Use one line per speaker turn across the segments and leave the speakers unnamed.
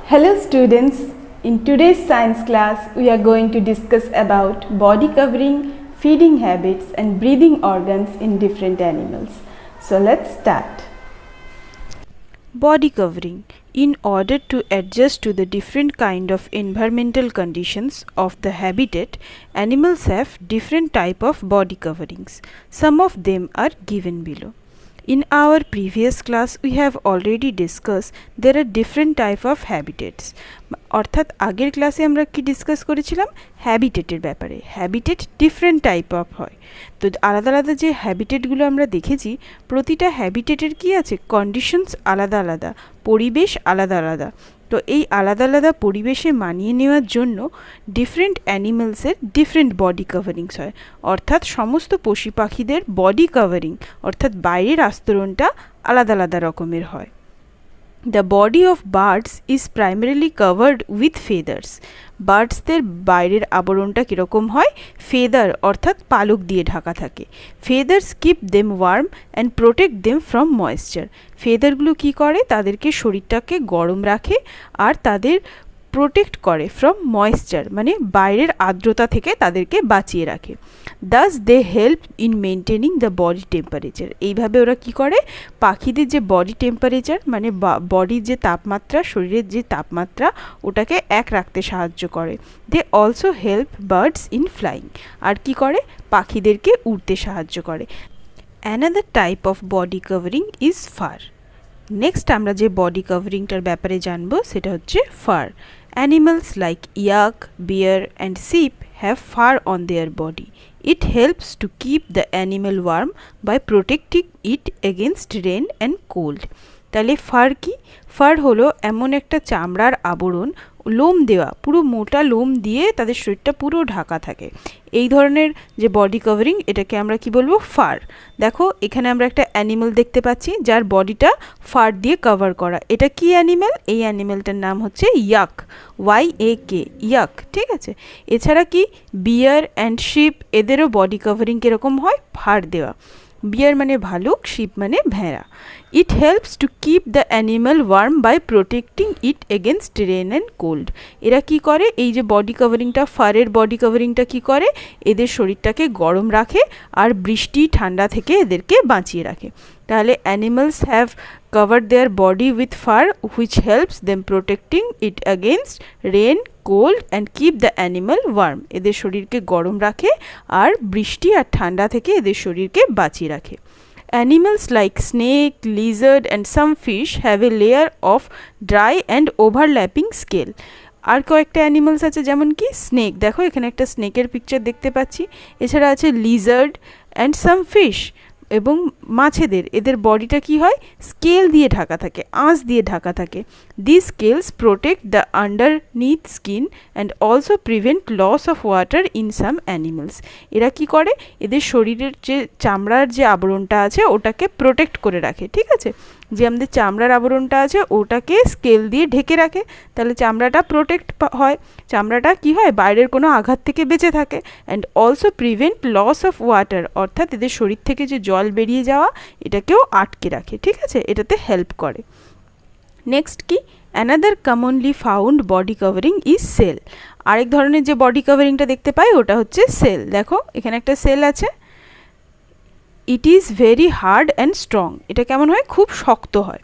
Hello students, in today's science class we are going to discuss about body covering, feeding habits and breathing organs in different animals. So let's start.
Body covering. In order to adjust to the different kind of environmental conditions of the habitat, animals have different type of body coverings. Some of them are given below. In our previous class we have already discussed there are different type of habitats. অর্থাৎ আগের ক্লাসে আমরা কি discuss করেছিলাম হ্যাবিটেটের ব্যাপারে। Habitat different type of হয়, তো আলাদা আলাদা যে হ্যাবিটেটগুলো আমরা দেখেছি প্রতিটা হ্যাবিটেটের কি আছে কন্ডিশনস আলাদা আলাদা, পরিবেশ আলাদা আলাদা। তো এই আলাদা আলাদা পরিবেশে মানিয়ে নেওয়ার জন্য ডিফারেন্ট অ্যানিমেলসের ডিফারেন্ট বডি কাভারিংস হয়, অর্থাৎ সমস্ত পশু পাখিদের বডি কাভারিং অর্থাৎ বাইরের আস্তরণটা আলাদা আলাদা রকমের হয়। The body of birds is primarily covered with feathers. বার্ডসদের বাইরের আবরণটা কীরকম হয়, ফেদার অর্থাৎ পালক দিয়ে ঢাকা থাকে। Feathers keep them warm and protect them from moisture. ফেদারগুলো কী করে, তাদেরকে শরীরটাকে গরম রাখে আর তাদের প্রোটেক্ট করে ফ্রম ময়েশ্চার মানে বাইরের আর্দ্রতা থেকে তাদেরকে বাঁচিয়ে রাখে। Thus they help in maintaining the body temperature. এইভাবে ওরা কি করে, পাখিদের যে বডি টেম্পারেচার মানে বডির যে তাপমাত্রা, শরীরের যে তাপমাত্রা ওটাকে এক রাখতে সাহায্য করে। They also help birds in flying. আর কি করে, পাখিদেরকে উড়তে সাহায্য করে। Another type of body covering is fur. Next আমরা যে বডি কভারিংটার ব্যাপারে জানবো সেটা হচ্ছে fur. Animals like yak, bear and sheep have fur on their body. It helps to keep the animal warm by protecting it against rain and cold. তাহলে fur কি, fur হলো এমন একটা চামড়ার আবরণ, লোম দেওয়া, পুরো মোটা লোম দিয়ে তাদের শরীরটা পুরো ঢাকা থাকে। এই ধরনের যে বডি কভারিং এটাকে আমরা কি বলবো, ফার। দেখো এখানে আমরা একটা অ্যানিমেল দেখতে পাচ্ছি যার বডিটা ফার দিয়ে কভার করা। এটা কি অ্যানিমেল, এই অ্যানিমেলটার নাম হচ্ছে ইয়াক, YAK, ইয়াক, ঠিক আছে। এছাড়া কি বিয়ার অ্যান্ড শিপ, এদেরও বডি কভারিং কীরকম হয়, ফার দেওয়া। বিয়ার মানে ভালুক, শিপ মানে ভেড়া। It helps to keep the animal warm by protecting it against rain and cold. এরা কি করে, এই যে বডি কভারিংটা, ফারের বডি কভারিংটা কি করে, এদের শরীরটাকে গরম রাখে আর বৃষ্টি ঠান্ডা থেকে এদেরকে বাঁচিয়ে রাখে। তাহলে animals have covered their body with fur which helps them protecting it against rain, cold and keep the animal warm. এদের শরীরকে গরম রাখে আর বৃষ্টি আর ঠান্ডা থেকে এদের শরীরকে বাঁচিয়ে রাখে। Animals like snake, lizard and some fish have a layer of dry and overlapping scale. আর কয়েকটা অ্যানিমালস আছে যেমন কি স্নেক, দেখো এখানে একটা স্নেকের পিকচার দেখতে পাচ্ছি। এছাড়া আছে লিজার্ড অ্যান্ড সাম ফিশ, এবং মাছেদের এদের বডিটা কি হয়, স্কেল দিয়ে ঢাকা থাকে, আঁশ দিয়ে ঢাকা থাকে। This scales protect the underneath skin and also prevent loss of water in some animals. এরা কি করে, এদের শরীরের যে চামড়ার যে আবরণটা আছে ওটাকে প্রোটেক্ট করে রাখে, ঠিক আছে। যে আমাদের চামড়ার আবরণটা আছে ওটাকে স্কেল দিয়ে ঢেকে রাখে, তাহলে চামড়াটা প্রোটেক্ট হয়, চামড়াটা কি হয়, বাইরের কোনো আঘাত থেকে বেঁচে থাকে। And also prevent loss of water, অর্থাৎ এদের শরীর থেকে যে জল বেরিয়ে যাওয়া এটাকেও আটকে রাখে, ঠিক আছে, এটাতে হেল্প করে। নেক্সট কি, another commonly found body covering is sell. আরেক ধরনের যে বডি কভারিংটা দেখতে পাই ওটা হচ্ছে সেল। দেখো এখানে একটা সেল আছে। It is very hard and strong. এটা কেমন হয়, খুব শক্ত হয়।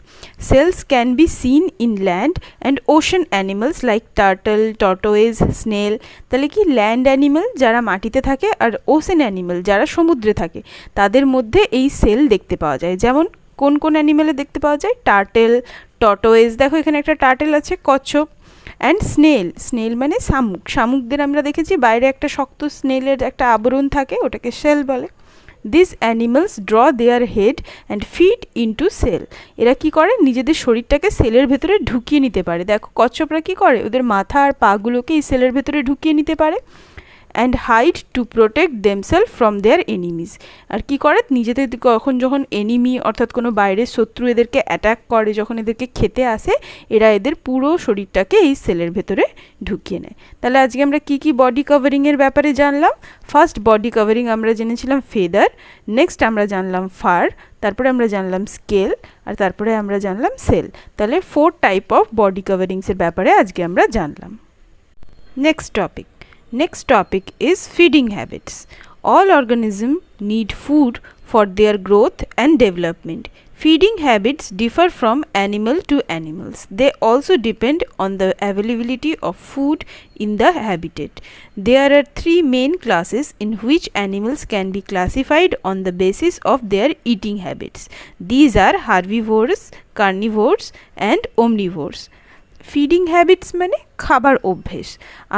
Shells can be seen in land and ocean animals like turtle, tortoise, snail. তাহলে কি ল্যান্ড অ্যানিমাল যারা মাটিতে থাকে আর ওশেন অ্যানিমাল যারা সমুদ্রে থাকে তাদের মধ্যে এই সেল দেখতে পাওয়া যায়। যেমন কোন কোন অ্যানিমালে দেখতে পাওয়া যায়, টার্টেল, টর্টোয়েজ, দেখো এখানে একটা টার্টেল আছে, কচ্ছপ। অ্যান্ড স্নেল, স্নেল মানে শামুক, শামুকদের আমরা দেখেছি বাইরে একটা শক্ত স্নেলের একটা আবরণ থাকে, ওটাকে সেল বলে। These animals draw their head and feet into cell. এরা কি করে, নিজেদের শরীরটাকে সেলের ভেতরে ঢুকিয়ে নিতে পারে। দেখো কচ্ছপরা কি করে, ওদের মাথা আর পাগুলোকে এই সেলের ভেতরে ঢুকিয়ে নিতে পারে। And hide to protect themselves from their enemies. আর কি করে, নিজেদের যখন এনিমি অর্থাৎ কোনো বাইরের শত্রু এদেরকে অ্যাটাক করে, যখন এদেরকে খেতে আসে, এরা এদের পুরো শরীরটাকে এই সেলের ভেতরে ঢুকিয়ে নেয়। তাহলে আজকে আমরা কি কি বডি কভারিংয়ের ব্যাপারে জানলাম। ফার্স্ট বডি কভারিং আমরা জেনেছিলাম ফেদার, নেক্সট আমরা জানলাম ফার, তারপরে আমরা জানলাম স্কেল, আর তারপরে আমরা জানলাম সেল। তাহলে 4 টাইপ অফ বডি কাভারিংসের ব্যাপারে আজকে আমরা জানলাম। Next topic is feeding habits. All organisms need food for their growth and development. Feeding habits differ from animal to animals. They also depend on the availability of food in the habitat. There are 3 main classes in which animals can be classified on the basis of their eating habits. These are herbivores, carnivores and omnivores. Feeding habits মানে খাবার অভ্যেস।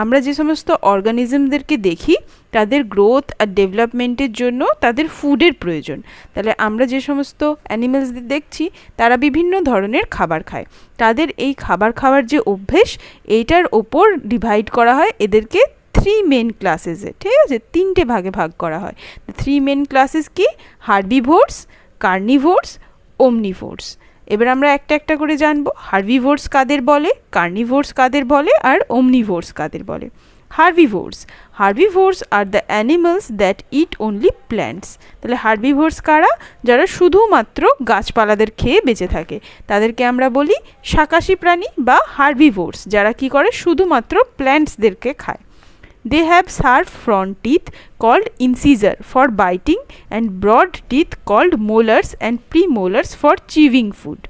আমরা যে সমস্ত অর্গানিজমদেরকে দেখি তাদের growth আর ডেভেলপমেন্টের জন্য তাদের ফুডের প্রয়োজন। তাহলে আমরা যে সমস্ত অ্যানিমেলসদের দেখছি তারা বিভিন্ন ধরনের খাবার খায়, তাদের এই খাবার খাওয়ার যে অভ্যেস এইটার ওপর ডিভাইড করা হয় এদেরকে 3 মেন ক্লাসেসে, ঠিক আছে, 3টে ভাগে ভাগ করা হয়। 3 মেন ক্লাসেস কি? হার্বিভোরস, কার্নিভোরস, ওমনিভোরস। এবার আমরা একটা একটা করে জানবো হার্বিভোরস কাদের বলে, কার্নিভোরস কাদের বলে, আর ওমনিভোরস কাদের বলে। Herbivores are the animals that eat only plants. তাহলে হার্বিভোরস কারা? যারা শুধুমাত্র গাছপালাদের খেয়ে বেঁচে থাকে, তাদেরকে আমরা বলি শাকাশী প্রাণী বা হার্বিভোরস, যারা কি করে শুধুমাত্র প্ল্যান্টসদেরকে খায়। They have sharp front teeth called incisor for biting and broad teeth called molars and premolars for chewing food.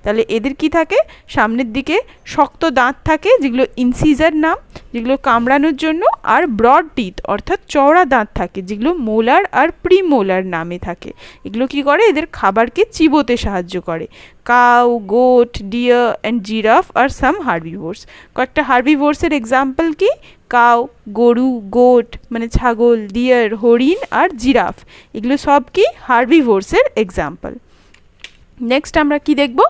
তাহলে এদের কি থাকে? সামনের দিকে শক্ত দাঁত থাকে যেগুলো ইনসিজার নাম, যেগুলো কামড়ানোর জন্য, আর ব্রড টিথ অর্থাৎ চওড়া দাঁত থাকে যেগুলো মোলার আর প্রিমোলার নামে থাকে। এগুলো কি করে? এদের খাবারকে চিবোতে সাহায্য করে। Cow, goat, deer and giraffe are some herbivores. কয়েকটা হার্বিভোরসের এক্সাম্পল কি? কাউ, গরু, গোট মানে ছাগল, ডিয়ার হরিণ আর জিরাফ, এগুলো সব কি হার্বিভোরসের এক্সাম্পল। নেক্সট আমরা কি দেখব?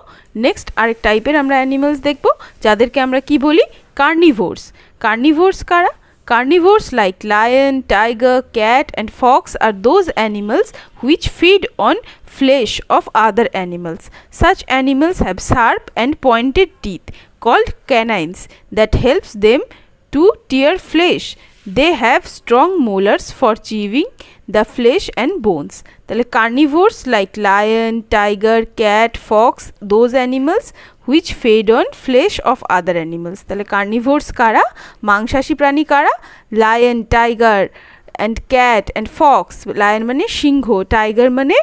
নেক্সট আরেক টাইপের আমরা অ্যানিমালস দেখব যাদেরকে আমরা কি বলি? কার্নিভোরস। কার্নিভোরস কারা? Carnivores like lion, tiger, cat and fox are those animals which feed on flesh of other animals. Such animals have sharp and pointed teeth called canines that helps them to tear flesh. They have strong molars for chewing the flesh and bones. তাহলে carnivores like lion, tiger, cat, fox, those animals which feed on flesh of other animals. তাহলে carnivores কারা? মাংসাশী প্রাণী কারা? lion, tiger and cat and fox. lion মানে সিংহ, tiger মানে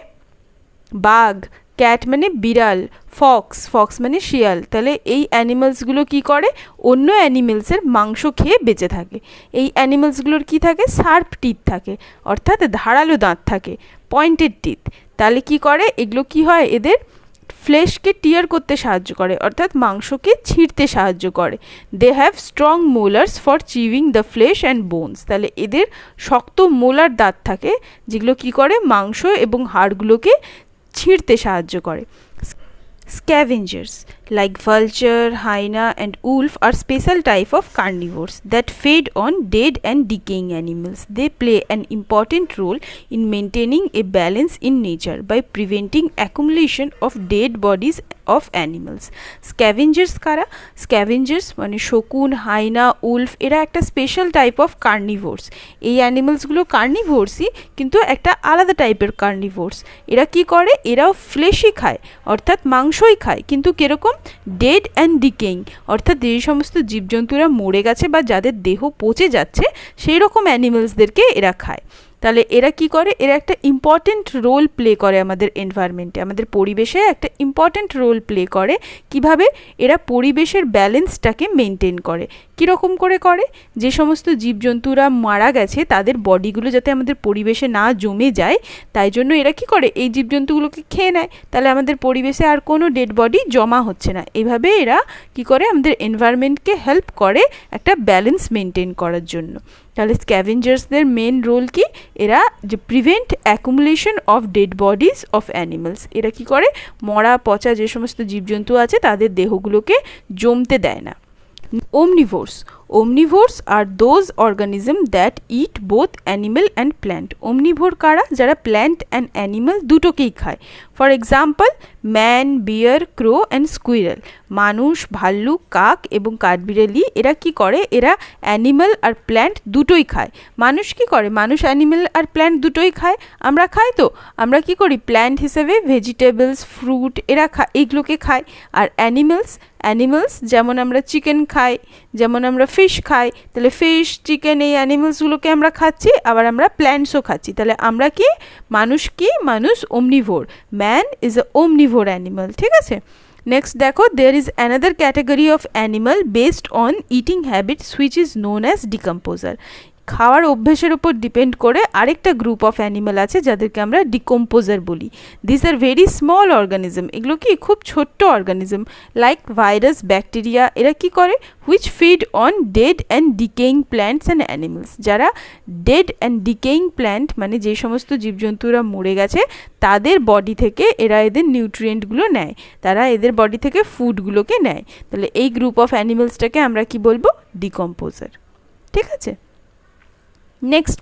বাঘ, cat মানে বিড়াল, ফক্স মানে শিয়াল। তাহলে এই অ্যানিমালসগুলো কি করে? অন্য অ্যানিমেলসের মাংস খেয়ে বেঁচে থাকে। এই অ্যানিমালসগুলোর কি থাকে? শার্প টিথ থাকে অর্থাৎ ধারালো দাঁত থাকে, পয়েন্টেড টিথ। তাহলে কি করে? এগুলো কি হয়? এদের ফ্লেশকে টিয়ার করতে সাহায্য করে অর্থাৎ মাংসকে ছিঁড়তে সাহায্য করে। They have strong molars for chewing the flesh and bones. তাহলে এদের শক্ত মোলার দাঁত থাকে যেগুলো কি করে? মাংস এবং হাড়গুলোকে ছিঁড়তে সাহায্য করে। Scavengers like vulture, hyena and wolf are special type of carnivores that feed on dead and decaying animals. They play an important role in maintaining a balance in nature by preventing accumulation of dead bodies of animals. Scavengers কারা? Scavengers মানে শকুন, hyena, Wolf এরা একটা special type of কার্নিভোরস। এই অ্যানিমালসগুলো কার্নিভোরসই কিন্তু একটা আলাদা টাইপের কার্নিভোরস। এরা কি করে? এরাও ফ্লেশই খায় অর্থাৎ মাংসই খায়, কিন্তু কীরকম? ডেড অ্যান্ড ডিকেইং অর্থাৎ যে সমস্ত জীবজন্তুরা মরে গেছে বা যাদের দেহ পচে যাচ্ছে সেই রকম অ্যানিমালসদেরকে এরা খায়। তাহলে এরা কি করে? এরা একটা ইম্পর্টেন্ট রোল প্লে করে আমাদের এনভায়রনমেন্টে, আমাদের পরিবেশে একটা ইম্পর্টেন্ট রোল প্লে করে। কিভাবে? এরা পরিবেশের ব্যালেন্সটাকে মেনটেন করে। কীরকম করে করে? যে সমস্ত জীবজন্তুরা মারা গেছে তাদের বডিগুলো যাতে আমাদের পরিবেশে না জমে যায় তাই জন্য এরা কি করে? এই জীবজন্তুগুলোকে খেয়ে নেয়। তাহলে আমাদের পরিবেশে আর কোনো ডেড বডি জমা হচ্ছে না। এইভাবে এরা কি করে? আমাদের এনভায়রনমেন্টকে হেল্প করে একটা ব্যালেন্স মেনটেন করার জন্য। তাহলে স্ক্যাভেঞ্জার্সদের মেন রোল কি? এরা যে prevent accumulation of dead bodies of animals. এরা কি করে? মরা পচা যে সমস্ত জীবজন্তু আছে তাদের দেহগুলোকে জমতে দেয় না। Omnivores are those organisms that eat both animal and plant. Omnivore কারা? যারা প্ল্যান্ট অ্যান্ড অ্যানিমাল দুটোকেই খায়। For example man, bear, crow and squirrel. মানুষ, ভাল্লুক, কাক এবং কাঠবিড়ালি এরা কি করে, এরা অ্যানিম্যাল আর প্ল্যান্ট দুটোই খায়। মানুষ কি করে, মানুষ অ্যানিম্যাল আর প্ল্যান্ট দুটোই খায়। আমরা খাই তো, আমরা কি করি, প্ল্যান্ট হিসেবে ভেজিটেবলস, ফ্রুট এরা এইগুলোকে খায়। আর অ্যানিমালস যেমন আমরা চিকেন খাই, যেমন আমরা ফিশ খাই, তাহলে ফিশ, চিকেন এই অ্যানিমালসগুলোকে আমরা খাচ্ছি, আবার আমরা প্ল্যান্টসও খাচ্ছি। তাহলে আমরা কি, মানুষ omnivore, man is a omnivore animal. ঠিক আছে, নেক্সট দেখো, there is another category of animal based on eating habits which is known as decomposer. খাওয়ার অভ্যেসের উপর ডিপেন্ড করে আরেকটা গ্রুপ অফ অ্যানিমাল আছে যাদেরকে আমরা ডিকম্পোজার বলি। This are very small organism, এগুলো কি খুব ছোট্ট অর্গানিজম, লাইক ভাইরাস, ব্যাকটেরিয়া, এরা কি করে, which feed on dead and decaying plants and animals. যারা ডেড অ্যান্ড ডিকেইং প্ল্যান্ট মানে যে সমস্ত জীবজন্তুরা মরে গেছে তাদের বডি থেকে এরা এদের নিউট্রিয়েন্টগুলো নেয়, তারা এদের বডি থেকে ফুডগুলোকে নেয়। তাহলে এই গ্রুপ অফ অ্যানিমালসটাকে আমরা কি বলবো, ডিকম্পোজার। ঠিক আছে, next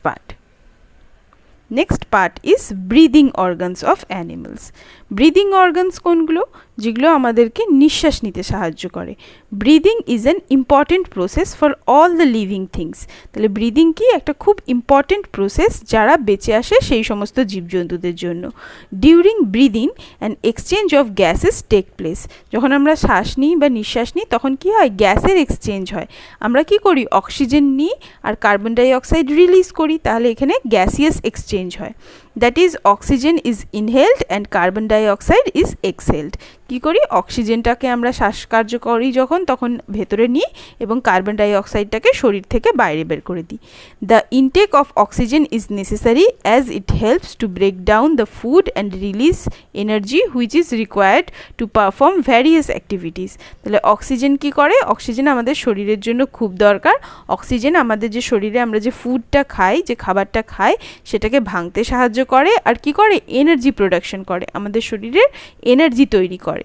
part is breathing organs of animals. breathing organs কোনগুলো, যেগুলো আমাদেরকে নিঃশ্বাস নিতে সাহায্য করে। Breathing is an important process for all the living things. তাহলে ব্রিদিং কি একটা খুব ইম্পর্টেন্ট প্রসেস যারা বেঁচে আসে সেই সমস্ত জীবজন্তুদের জন্য। During breathing an exchange of gases take place. যখন আমরা শ্বাস নিই বা নিঃশ্বাস নিই তখন কি হয়, গ্যাসের এক্সচেঞ্জ হয়। আমরা কি করি, অক্সিজেন নিই আর কার্বন ডাইঅক্সাইড রিলিজ করি, তাহলে এখানে গ্যাসিয়াস এক্সচেঞ্জ হয়। That is oxygen is inhaled and carbon dioxide is exhaled. কী করি, অক্সিজেনটাকে আমরা শ্বাসকার্য করি যখন, তখন ভেতরে নিই এবং কার্বন ডাইঅক্সাইডটাকে শরীর থেকে বাইরে বের করে দিই। The intake of oxygen is necessary as it helps to break down the food and release energy which is required to perform various activities. তাহলে অক্সিজেন কি করে, অক্সিজেন আমাদের শরীরের জন্য খুব দরকার। অক্সিজেন আমাদের যে শরীরে আমরা যে ফুডটা খাই, যে খাবারটা খাই সেটাকে ভাঙতে সাহায্য করে, আর কি করে, এনার্জি প্রোডাকশন করে, আমাদের শরীরের এনার্জি তৈরি করে,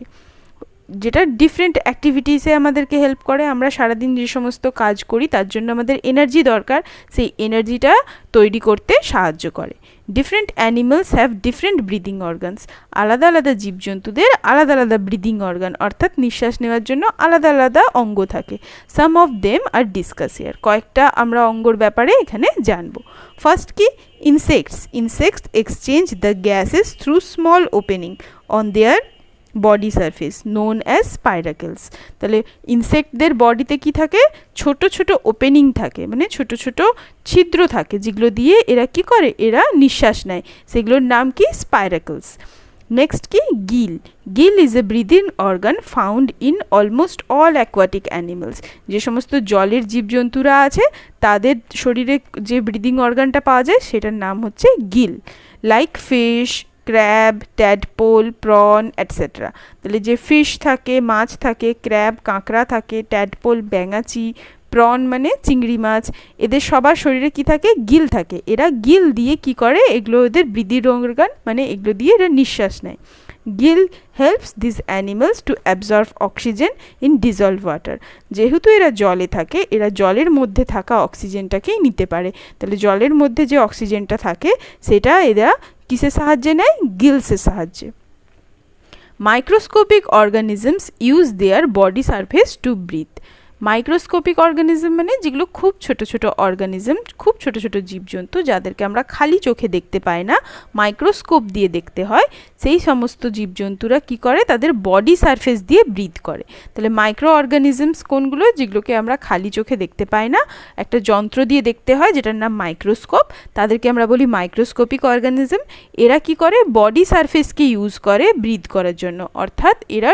যেটা ডিফারেন্ট অ্যাক্টিভিটিসে আমাদেরকে হেল্প করে। আমরা সারাদিন যে সমস্ত কাজ করি তার জন্য আমাদের এনার্জি দরকার, সেই এনার্জিটা তৈরি করতে সাহায্য করে। Different animals have different breathing organs. আলাদা আলাদা জীবজন্তুদের আলাদা আলাদা ব্রিদিং অর্গান, অর্থাৎ নিঃশ্বাস নেওয়ার জন্য আলাদা আলাদা অঙ্গ থাকে। Some of them are discuss here. কয়েকটা আমরা অঙ্গর ব্যাপারে এখানে জানবো। ফার্স্ট কি, insects exchange the gases through small opening on their body surface known as spiracles. তাহলে ইনসেক্টদের বডিতে কি থাকে, ছোট ছোট ওপেনিং থাকে, মানে ছোট ছোট ছিদ্র থাকে যেগুলো দিয়ে এরা কি করে, এরা নিঃশ্বাস নেয়, সেগুলোর নাম কি, স্পাইরাকেলস। নেক্সট কি, Gill is a breathing organ found in almost all aquatic animals. যে সমস্ত জলের জীবজন্তুরা আছে তাদের শরীরে যে ব্রিদিং অর্গানটা পাওয়া যায় সেটার নাম হচ্ছে Gill, like fish, crab, tadpole, prawn etcetera. তাহলে যে ফিশ থাকে, মাছ থাকে, ক্র্যাব কাঁকড়া থাকে, ট্যাডপোল ব্যাঙাচি, প্রন মানে চিংড়ি মাছ, এদের সবার শরীরে কি থাকে, গিল থাকে। এরা গিল দিয়ে কি করে, এগুলো এদের ব্রিদিং অর্গান, মানে এগুলো দিয়ে এরা নিঃশ্বাস নেয়। Gill helps this animals to absorb oxygen in dissolve water. যেহেতু এরা জলে থাকে, এরা জলের মধ্যে থাকা অক্সিজেনটাকেই নিতে পারে। তাহলে জলের মধ্যে যে অক্সিজেনটা থাকে সেটা এরা কিসের সাহায্যে নেয়, গিলসের সাহায্যে। Microscopic organisms use their body surface to breathe. Microscopic organism মানে যেগুলো খুব ছোট ছোট অর্গানিজম, খুব ছোট ছোট জীবজন্তু যাদেরকে আমরা খালি চোখে দেখতে পাই না, মাইক্রোস্কোপ দিয়ে দেখতে হয়, সেই সমস্ত জীবজন্তুরা কি করে, তাদের বডি সারফেস দিয়ে ব্রিথ করে। তাহলে মাইক্রো অর্গানিজমস কোনগুলো, যেগুলোকে আমরা খালি চোখে দেখতে পাই না, একটা যন্ত্র দিয়ে দেখতে হয় যেটার নাম মাইক্রোস্কোপ, তাদেরকে আমরা বলি মাইক্রোস্কোপিক অর্গানিজম। এরা কি করে, বডি সারফেসকে ইউজ করে ব্রিথ করার জন্য, অর্থাৎ এরা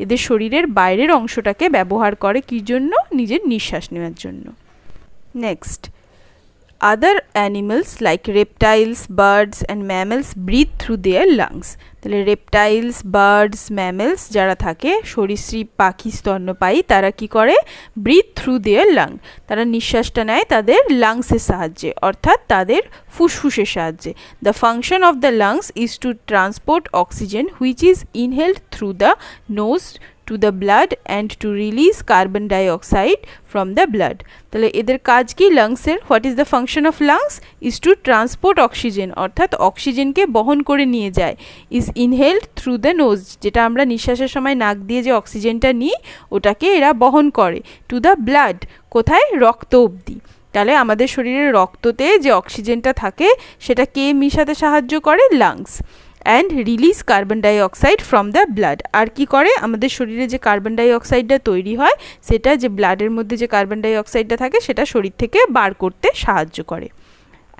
এদের শরীরের বাইরের অংশটাকে ব্যবহার করে কি জন্য, নিজের নিঃশ্বাস নেওয়ার জন্য। Next, other animals like reptiles, birds and mammals breathe through their lungs. তাহলে রেপটাইলস, বার্ডস, ম্যামেলস যারা থাকে, সরীসৃপ, পাখি, স্তন্যপায়ী, তারা কি করে, ব্রিথ থ্রু দেয়ার লাং, তারা নিঃশ্বাসটা নেয় তাদের লাংসের সাহায্যে, অর্থাৎ তাদের ফুসফুসের সাহায্যে। The function of the lungs is to transport oxygen which is inhaled through the nose to the blood and to release carbon dioxide from the blood. তাহলে এদের কাজ কি লাংসের? What is the function of lungs? Is to transport oxygen, অর্থাৎ অক্সিজেনকে বহন করে নিয়ে যায়। Is inhaled through the nose, যেটা আমরা নিঃশ্বাসের সময় নাক দিয়ে যে অক্সিজেনটা নিই ওটাকে এরা বহন করে। টু দ্য ব্লাড, কোথায়? রক্ত অবধি। তাহলে আমাদের শরীরের রক্ততে যে অক্সিজেনটা থাকে সেটা কে মিশাতে সাহায্য করে? Lungs. And release carbon dioxide from the blood, আর কি করে? আমাদের শরীরে যে কার্বন ডাইঅক্সাইডটা তৈরি হয় সেটা যে ব্লাডের মধ্যে যে কার্বন ডাইঅক্সাইডটা থাকে সেটা শরীর থেকে বার করতে সাহায্য করে।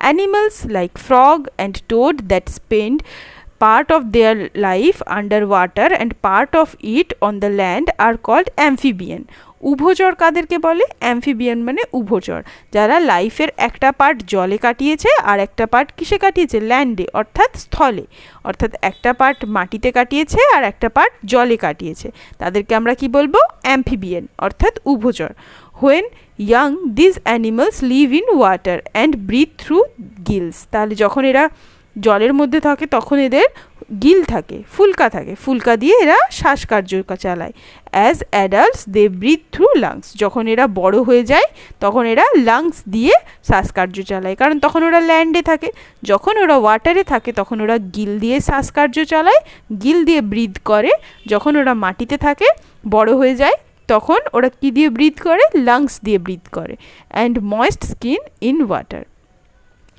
Animals like frog and towed that spend part of their life underwater and part of it on the land are called amphibian. উভচর কাদেরকে বলে? অ্যাম্ফিবিয়ান মানে উভচর, যারা লাইফের একটা পার্ট জলে কাটিয়েছে আর একটা পার্ট কিসে কাটিয়েছে? ল্যান্ডে, অর্থাৎ স্থলে, অর্থাৎ একটা পার্ট মাটিতে কাটিয়েছে আর একটা পার্ট জলে কাটিয়েছে, তাদেরকে আমরা কি বলবো? অ্যাম্ফিবিয়ান, অর্থাৎ উভচর। When young, these animals live in water and breathe through gills. তাহলে যখন এরা জলের মধ্যে থাকে তখন এদের গিল থাকে, ফুলকা থাকে, ফুলকা দিয়ে এরা শ্বাসকার্য চালায়। As adults they breathe through lungs, যখন এরা বড় হয়ে যায় তখন এরা লাংস দিয়ে শ্বাসকার্য চালায়, কারণ তখন ওরা ল্যান্ডে থাকে। যখন ওরা ওয়াটারে থাকে তখন ওরা গিল দিয়ে শ্বাসকার্য চালায়, গিল দিয়ে ব্রিথ করে। যখন ওরা মাটিতে থাকে, বড় হয়ে যায়, তখন ওরা কী দিয়ে ব্রিথ করে? লাংস দিয়ে ব্রিথ করে। And moist skin in water,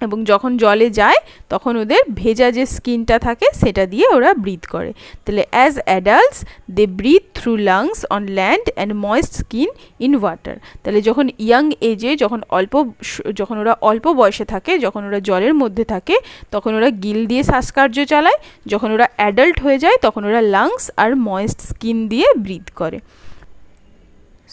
এবং যখন জলে যায় তখন ওদের ভেজা যে স্কিনটা থাকে সেটা দিয়ে ওরা ব্রিথ করে। তাহলে as adults they breathe through lungs on land and moist skin in water. তাহলে যখন ইয়াং এজে, যখন ওরা অল্প বয়সে থাকে, যখন ওরা জলের মধ্যে থাকে তখন ওরা গিল দিয়ে শ্বাসকার্য চালায়। যখন ওরা অ্যাডাল্ট হয়ে যায় তখন ওরা লাংস আর ময়েস্ট স্কিন দিয়ে ব্রিথ করে।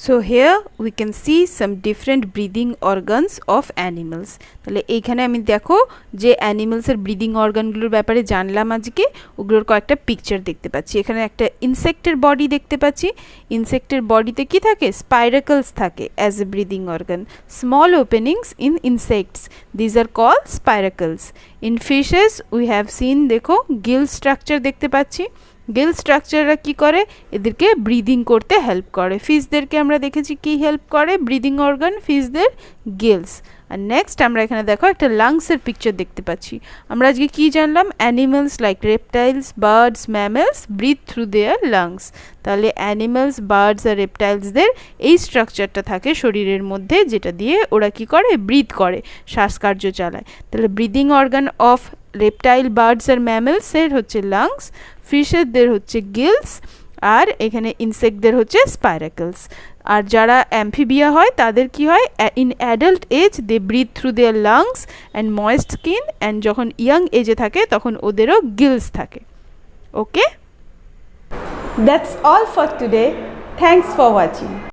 So here we can see some different breathing organs of animals. তাহলে এইখানে আমি দেখো যে অ্যানিমালসের ব্রিদিং অর্গানগুলোর ব্যাপারে জানলাম আজকে, ওগুলোর কয়েকটা পিকচার দেখতে পাচ্ছি। এখানে একটা ইনসেক্টের বডি দেখতে পাচ্ছি। ইনসেক্টের বডিতে কি থাকে? স্পাইরাকলস থাকে as a breathing organ. Small openings in insects, these are call spiracles. In fishes we have seen, দেখো গিল স্ট্রাকচার দেখতে পাচ্ছি। গিল স্ট্রাকচাররা কী করে? এদেরকে ব্রিদিং করতে হেল্প করে। ফিশদেরকে আমরা দেখেছি কি হেল্প করে ব্রিদিং অর্গান? ফিশদের গিলস। আর নেক্সট আমরা এখানে দেখো একটা লাংসের পিকচার দেখতে পাচ্ছি। আমরা আজকে কি জানলাম? Animals like reptiles, birds, mammals breathe through their lungs. তাহলে অ্যানিমালস, বার্ডস আর রেপটাইলসদের এই স্ট্রাকচারটা থাকে শরীরের মধ্যে, যেটা দিয়ে ওরা কি করে? ব্রিথ করে, শ্বাসকার্য চালায়। তাহলে breathing organ of reptile, birds আর ম্যামেলসের হচ্ছে লাংস, ফিশেরদের হচ্ছে গিলস, আর এখানে ইনসেক্টদের হচ্ছে স্পাইরাকলস। আর যারা অ্যাম্ফিবিয়া হয় তাদের কি হয়? In adult age they breathe through their lungs and moist skin, and যখন ইয়াং এজে থাকে তখন ওদেরও গিলস থাকে। ওকে,
That's all for today. Thanks for watching.